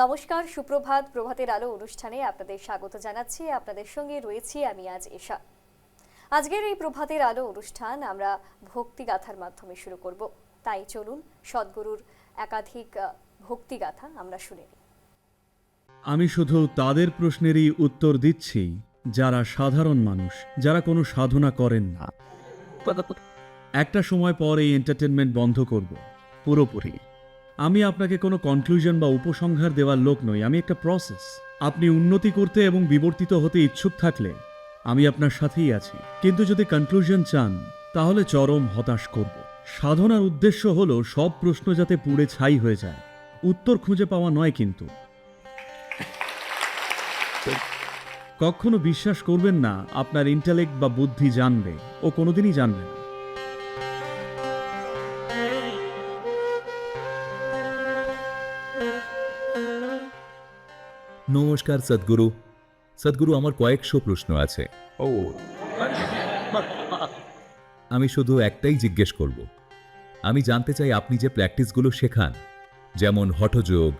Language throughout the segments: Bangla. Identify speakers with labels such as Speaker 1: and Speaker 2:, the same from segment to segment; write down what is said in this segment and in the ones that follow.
Speaker 1: নমস্কার, সুপ্রভাত। প্রভাতের আলো অনুষ্ঠানে আপনাদের স্বাগত জানাচ্ছি। আপনাদের সঙ্গে রয়েছি আমি আজ এশা। আজকের এই প্রভাতের আলো অনুষ্ঠান আমরা ভক্তিগাথার মাধ্যমে শুরু করব। তাই চলুন সদ্গুরুর একাধিক ভক্তিগাথা আমরা শুনে নিই।
Speaker 2: আমি শুধু তাদের প্রশ্নেরই উত্তর দিচ্ছি যারা সাধারণ মানুষ, যারা কোনো সাধনা করেন না। একটা সময় পর এই এন্টারটেনমেন্ট বন্ধ করব পুরোপুরি। আমি আপনাকে কোনো কনক্লুশন বা উপসংহার দেওয়ার লোক নই, আমি একটা প্রসেস। আপনি উন্নতি করতে এবং বিবর্তিত হতে ইচ্ছুক থাকলে আমি আপনার সাথেই আছি, কিন্তু যদি কনক্লুশন চান তাহলে চরম হতাশ করব। সাধনার উদ্দেশ্য হলো সব প্রশ্ন যাতে পুড়ে ছাই হয়ে যায়, উত্তর খুঁজে পাওয়া নয়। কিন্তু কখনো বিশ্বাস করবেন না আপনার ইন্টেলেক্ট বা বুদ্ধি জানবে, ও কোনোদিনই জানবে না।
Speaker 3: নমস্কার সদ্গুরু। সদ্গুরু, আমার কয়েকশো প্রশ্ন আছে। আমি শুধু একটাই জিজ্ঞেস করব। আমি জানতে চাই আপনি যে প্র্যাকটিসগুলো শেখান, যেমন হঠযোগ,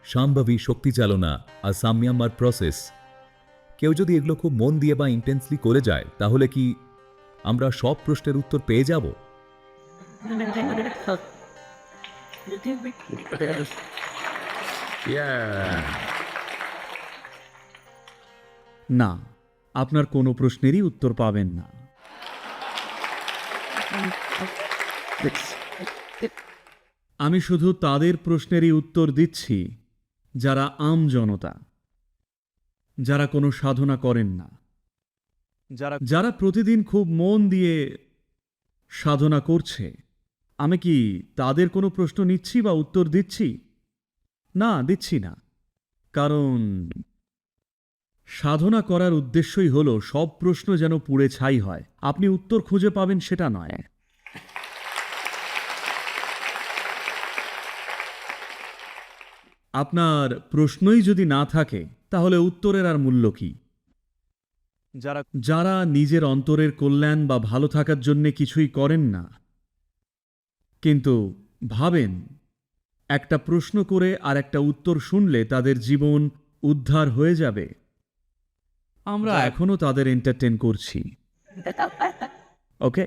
Speaker 3: সাম্ভাবী শক্তিচালনা আর সাম্যাম্বার প্রসেস, কেউ যদি এগুলো খুব মন দিয়ে বা ইন্টেন্সলি করে যায় তাহলে কি আমরা সব প্রশ্নের উত্তর পেয়ে যাব?
Speaker 2: না, আপনার কোনো প্রশ্নেরই উত্তর পাবেন না। আমি শুধু তাদের প্রশ্নেরই উত্তর দিচ্ছি যারা আম জনতা, যারা কোনো সাধনা করেন না, যারা প্রতিদিন খুব মন দিয়ে সাধনা করছে। আমি কি তাদের কোনো প্রশ্ন নিচ্ছি বা উত্তর দিচ্ছি? না, দিচ্ছি না। কারণ সাধনা করার উদ্দেশ্যই হলো সব প্রশ্ন যেন পুড়ে ছাই হয়, আপনি উত্তর খুঁজে পাবেন সেটা নয়। আপনার প্রশ্নই যদি না থাকে তাহলে উত্তরের আর মূল্য কি? যারা নিজের অন্তরের কল্যাণ বা ভালো থাকার জন্য কিছুই করেন না, কিন্তু ভাবেন একটা প্রশ্ন করে আর একটা উত্তর শুনলে তাদের জীবন উদ্ধার হয়ে যাবে, আমরা এখনো তাদের এন্টারটেন করছি। ওকে,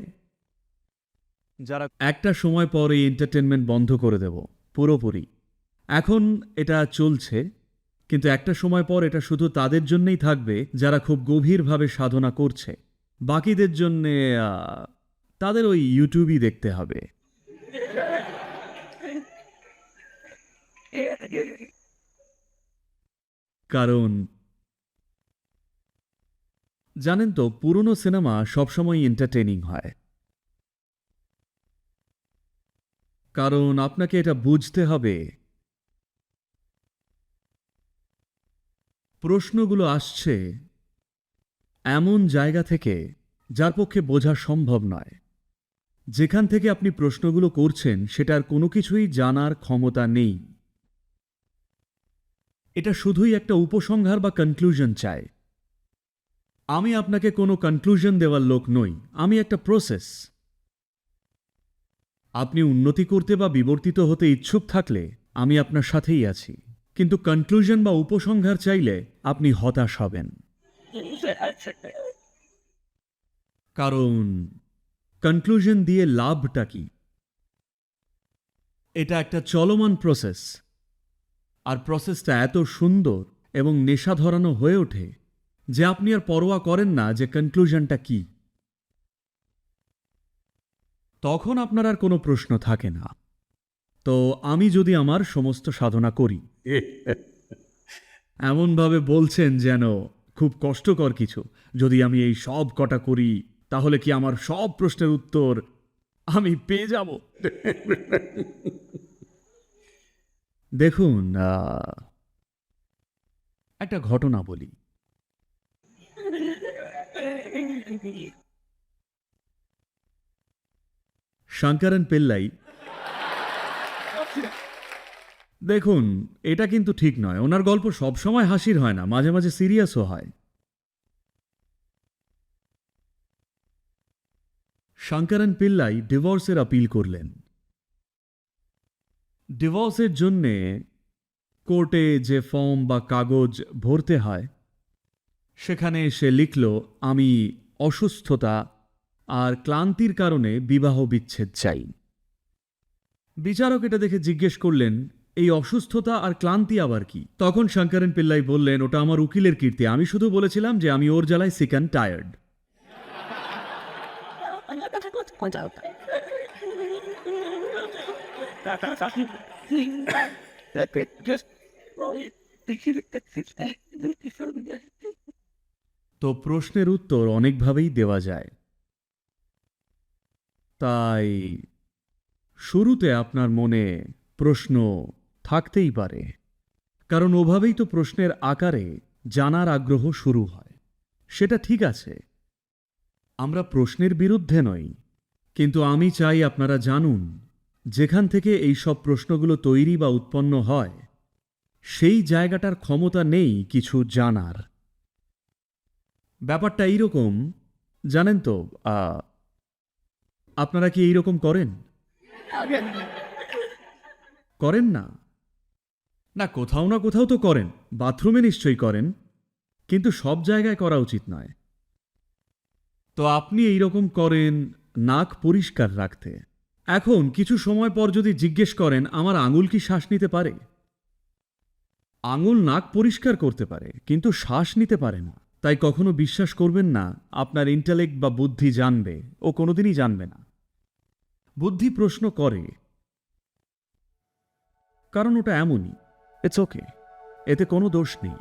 Speaker 2: যারা একটা সময় পর এই এন্টারটেনমেন্ট বন্ধ করে দেব পুরোপুরি। এখন এটা চলছে, কিন্তু একটা সময় পর এটা শুধু তাদের জন্যই থাকবে যারা খুব গভীরভাবে সাধনা করছে। বাকিদের জন্যে তাদের ওই ইউটিউবই দেখতে হবে। কারণ জানেন তো, পুরনো সিনেমা সবসময় এন্টারটেইনিং হয়, কারণ আপনাকে এটা বুঝতে হবে প্রশ্নগুলো আসছে এমন জায়গা থেকে যার পক্ষে বোঝা সম্ভব নয়। যেখান থেকে আপনি প্রশ্নগুলো করছেন সেটার কোনো কিছুই জানার ক্ষমতা নেই। এটা শুধুই একটা উপসংহার বা কনক্লুশন চায়। আমি আপনাকে কোনো কনক্লুশন দেওয়ার লোক নই, আমি একটা প্রসেস। আপনি উন্নতি করতে বা বিবর্তিত হতে ইচ্ছুক থাকলে আমি আপনার সাথেই আছি, কিন্তু কনক্লুশন বা উপসংহার চাইলে আপনি হতাশ হবেন। কারণ কনক্লুশন দিয়ে লাভটা কি? এটা একটা চলমান প্রসেস, আর প্রসেসটা এত সুন্দর এবং নেশা ধরানো হয়ে ওঠে যে আপনি আর পরোয়া করেন না যে কনক্লুশনটা কি। তখন আপনার আর কোনো প্রশ্ন থাকে না। তো আমি যদি আমার সমস্ত সাধনা করি, এমনভাবে বলছেন যেন খুব কষ্টকর কিছু, যদি আমি এই সব কটা করি তাহলে কি আমার সব প্রশ্নের উত্তর আমি পেয়ে যাব? দেখুন, একটা ঘটনা বলি। শঙ্করন পিল্লাই, দেখুন এটা কিন্তু ঠিক নয়, ওনার গল্প সবসময় হাসির হয় না, মাঝে মাঝে সিরিয়াসও হয়। শঙ্করন পিল্লাই ডিভোর্সের আপিল করলেন। ডিভোর্সের জন্যে কোর্টে যে ফর্ম বা কাগজ ভরতে হয় সেখানে সে লিখল আমি অসুস্থতা আর ক্লান্তির কারণে বিবাহ বিচ্ছেদ চাই। বিচারক এটা দেখে জিজ্ঞেস করলেন এই অসুস্থতা আর ক্লান্তি আবার কি? তখন শঙ্করন পিল্লাই বললেন ওটা আমার উকিলের কীর্তি, আমি শুধু বলেছিলাম যে আমি ওর জ্বালায় সিক অ্যান্ড টায়ার্ড। তো প্রশ্নের উত্তর অনেকভাবেই দেওয়া যায়, তাই শুরুতে আপনার মনে প্রশ্ন থাকতেই পারে, কারণ ওভাবেই তো প্রশ্নের আকারে জানার আগ্রহ শুরু হয়। সেটা ঠিক আছে, আমরা প্রশ্নের বিরুদ্ধে নই, কিন্তু আমি চাই আপনারা জানুন যেখান থেকে এই সব প্রশ্নগুলো তৈরি বা উৎপন্ন হয় সেই জায়গাটার ক্ষমতা নেই কিছু জানার। ব্যাপারটা এইরকম, জানেন তো, আপনারা কি এইরকম করেন? করেন না? না, কোথাও না কোথাও তো করেন, বাথরুমে নিশ্চয়ই করেন, কিন্তু সব জায়গায় করা উচিত নয়। তো আপনি এইরকম করেন নাক পরিষ্কার রাখতে। এখন কিছু সময় পর যদি জিজ্ঞেস করেন আমার আঙুল কি শ্বাস নিতে পারে, আঙুল নাক পরিষ্কার করতে পারে কিন্তু শ্বাস নিতে পারে না। তাই কখনো বিশ্বাস করবেন না আপনার ইন্টেলেক্ট বা বুদ্ধি জানবে, ও কোনোদিনই জানবে না। বুদ্ধি প্রশ্ন করে কারণ ওটা এমনই, ইটস ওকে, এতে কোনো দোষ নেই।